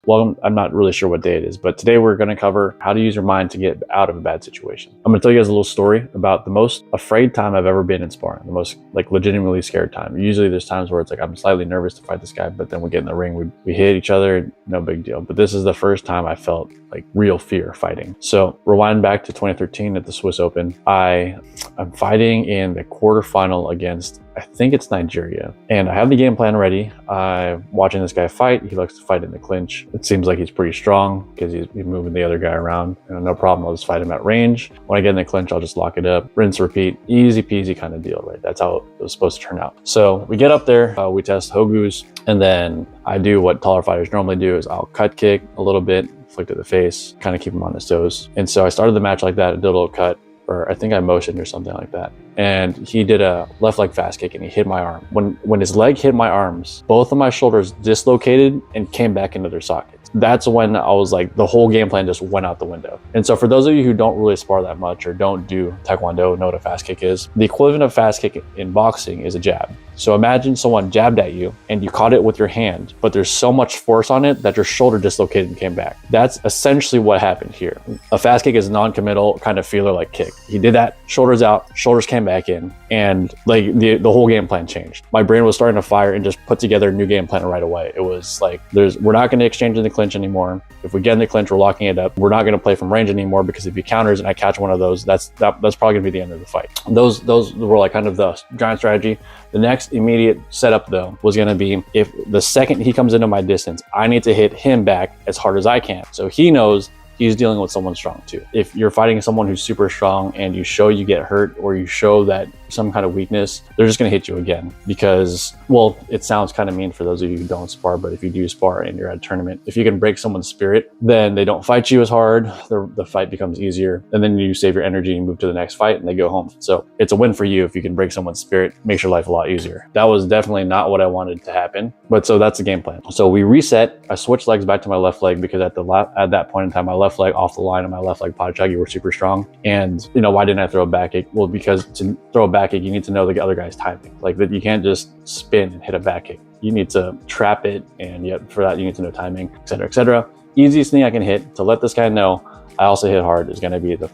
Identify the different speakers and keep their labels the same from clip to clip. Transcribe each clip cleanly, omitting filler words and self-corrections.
Speaker 1: well, I'm not really sure what day it is, but today we're going to cover how to use your mind to get out of a bad situation. I'm going to tell you guys a little story about the most afraid time I've ever been in sparring, the most like legitimately scared time. Usually there's times where it's like I'm slightly nervous to fight this guy, but then we get in the ring, we hit each other, no big deal. But this is the first time I felt like real fear fighting. So rewind back to 2013 at the Swiss Open. I'm fighting in the quarterfinal against, I think it's Nigeria, and I have the game plan ready. I'm watching this guy fight. He likes to fight in the clinch. It seems like he's pretty strong because he's moving the other guy around. And no problem, I'll just fight him at range. When I get in the clinch, I'll just lock it up, rinse, repeat, easy peasy kind of deal, right? That's how it was supposed to turn out. So we get up there, we test Hogus, and then I do what taller fighters normally do is I'll cut kick a little bit, flick to the face, kind of keep him on his toes. And so I started the match like that, did a little cut, or I think I motioned or something like that. And he did a left leg fast kick and he hit my arm. When his leg hit my arms, both of my shoulders dislocated and came back into their sockets. That's when I was like, the whole game plan just went out the window. And so for those of you who don't really spar that much or don't do Taekwondo, know what a fast kick is, the equivalent of fast kick in boxing is a jab. So imagine someone jabbed at you and you caught it with your hand, but there's so much force on it that your shoulder dislocated and came back. That's essentially what happened here. A fast kick is a non-committal kind of feeler like kick. He did that, shoulders out, shoulders came back in, and like the whole game plan changed. My brain was starting to fire and just put together a new game plan right away. It was like, we're not going to exchange in the clinch anymore. If we get in the clinch, we're locking it up. We're not going to play from range anymore because if he counters and I catch one of those, that's probably going to be the end of the fight. Those were like kind of the giant strategy. The next immediate setup though was going to be, if the second he comes into my distance, I need to hit him back as hard as I can. So he knows he's dealing with someone strong too. If you're fighting someone who's super strong and you show you get hurt or you show that some kind of weakness, they're just gonna hit you again because, well, it sounds kind of mean for those of you who don't spar, but if you do spar and you're at a tournament, if you can break someone's spirit, then they don't fight you as hard, the fight becomes easier, and then you save your energy and move to the next fight and they go home. So it's a win for you if you can break someone's spirit, makes your life a lot easier. That was definitely not what I wanted to happen, but so that's the game plan. So we reset, I switched legs back to my left leg because at that point in time, my left leg off the line and my left leg pod chuggy were super strong. And you know, why didn't I throw a back kick? Well, because to throw a back kick, you need to know the other guy's timing. Like that, you can't just spin and hit a back kick. You need to trap it, and yet for that you need to know timing, etc., etc. Easiest thing I can hit to let this guy know I also hit hard is going to be the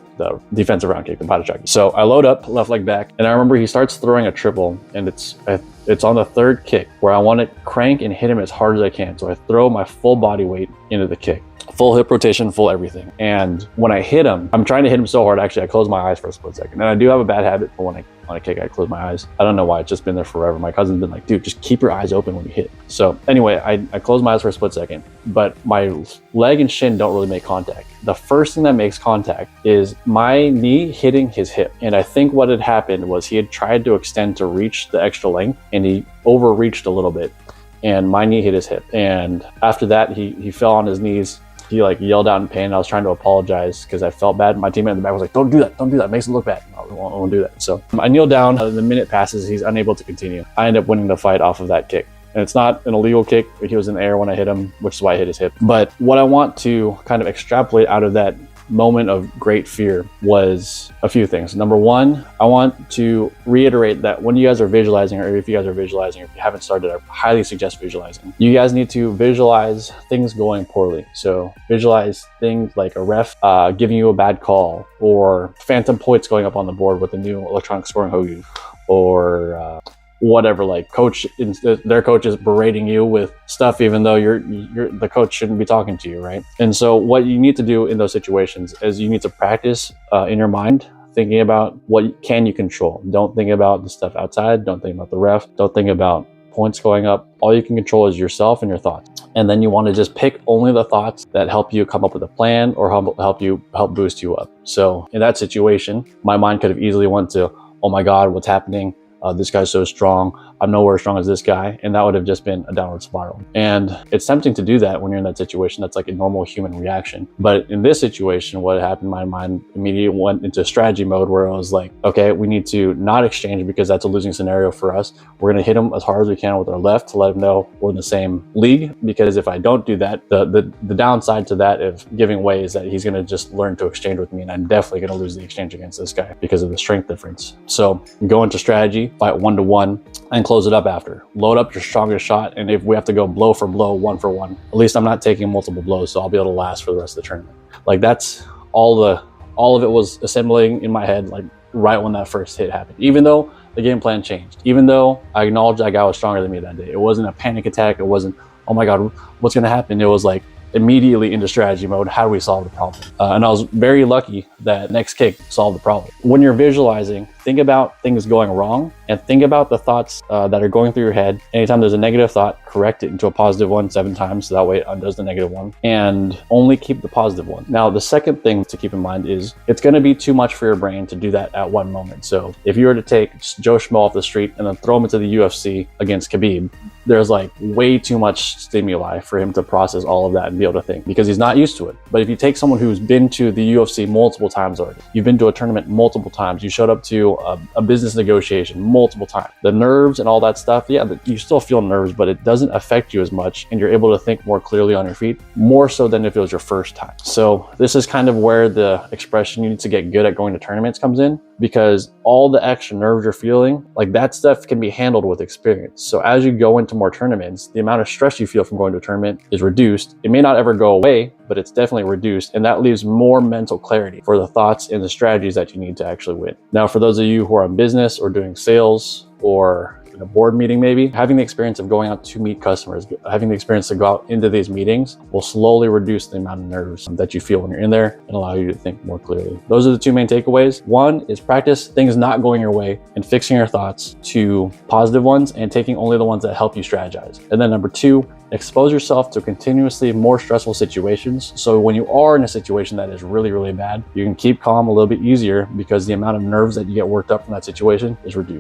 Speaker 1: defensive round kick, the pod chuggy. So I load up left leg back, and I remember he starts throwing a triple, and it's on the third kick where I want to crank and hit him as hard as I can. So I throw my full body weight into the kick. Full hip rotation, full everything. And when I hit him, I'm trying to hit him so hard, actually, I close my eyes for a split second. And I do have a bad habit for when I kick, I close my eyes. I don't know why, it's just been there forever. My cousin's been like, dude, just keep your eyes open when you hit. So anyway, I close my eyes for a split second, but my leg and shin don't really make contact. The first thing that makes contact is my knee hitting his hip. And I think what had happened was he had tried to extend to reach the extra length, and he overreached a little bit, and my knee hit his hip. And after that, he fell on his knees. He like yelled out in pain. I was trying to apologize because I felt bad. My teammate in the back was like, don't do that, it makes it look bad. I won't do that. So I kneel down, the minute passes, he's unable to continue. I end up winning the fight off of that kick. And it's not an illegal kick, he was in the air when I hit him, which is why I hit his hip. But what I want to kind of extrapolate out of that moment of great fear was a few things. Number one, I want to reiterate that when you guys are visualizing, or if you guys are visualizing, or if you haven't started, I highly suggest visualizing. You guys need to visualize things going poorly. So visualize things like a ref giving you a bad call, or phantom points going up on the board with the new electronic scoring Hogu, or whatever, like their coach is berating you with stuff even though the coach shouldn't be talking to you, right? And so what you need to do in those situations is you need to practice in your mind thinking about what can you control. Don't think about the stuff outside, don't think about the ref, don't think about points going up. All you can control is yourself and your thoughts. And then you want to just pick only the thoughts that help you come up with a plan or help boost you up. So in that situation, my mind could have easily went to, oh my God, what's happening? This guy's so strong. I'm nowhere as strong as this guy. And that would have just been a downward spiral. And it's tempting to do that when you're in that situation. That's like a normal human reaction. But in this situation, what happened, my mind immediately went into strategy mode where I was like, okay, we need to not exchange because that's a losing scenario for us. We're going to hit him as hard as we can with our left to let him know we're in the same league. Because if I don't do that, the downside to that of giving way is that he's going to just learn to exchange with me. And I'm definitely going to lose the exchange against this guy because of the strength difference. So go into strategy, fight 1-to-1, and then close it up after. Load up your strongest shot, and if we have to go blow for blow, one for one, at least I'm not taking multiple blows, so I'll be able to last for the rest of the tournament. Like that's all of it was assembling in my head, like right when that first hit happened. Even though the game plan changed, even though I acknowledged that guy was stronger than me that day, it wasn't a panic attack. It wasn't, oh my God, what's gonna happen? It was like immediately into strategy mode. How do we solve the problem? And I was very lucky that next kick solved the problem. When you're visualizing, think about things going wrong and think about the thoughts that are going through your head. Anytime there's a negative thought, correct it into a positive one 7 times, so that way it undoes the negative one, and only keep the positive one. Now, the second thing to keep in mind is it's gonna be too much for your brain to do that at one moment. So if you were to take Joe Schmo off the street and then throw him into the UFC against Khabib, there's like way too much stimuli for him to process all of that and be able to think, because he's not used to it. But if you take someone who's been to the UFC multiple times already, you've been to a tournament multiple times, you showed up to a business negotiation multiple times, the nerves and all that stuff, yeah, you still feel nerves, but it doesn't affect you as much, and you're able to think more clearly on your feet, more so than if it was your first time. So this is kind of where the expression "you need to get good at going to tournaments" comes in, because all the extra nerves you're feeling, like that stuff can be handled with experience. So as you go into more tournaments, the amount of stress you feel from going to a tournament is reduced. It may not ever go away, but it's definitely reduced, and that leaves more mental clarity for the thoughts and the strategies that you need to actually win. Now, for those of you who are in business or doing sales or in a board meeting, maybe having the experience of going out to meet customers, having the experience to go out into these meetings will slowly reduce the amount of nerves that you feel when you're in there and allow you to think more clearly. Those are the 2 main takeaways. One is practice things not going your way and fixing your thoughts to positive ones and taking only the ones that help you strategize. And then number 2, expose yourself to continuously more stressful situations. So when you are in a situation that is really, really bad, you can keep calm a little bit easier because the amount of nerves that you get worked up from that situation is reduced.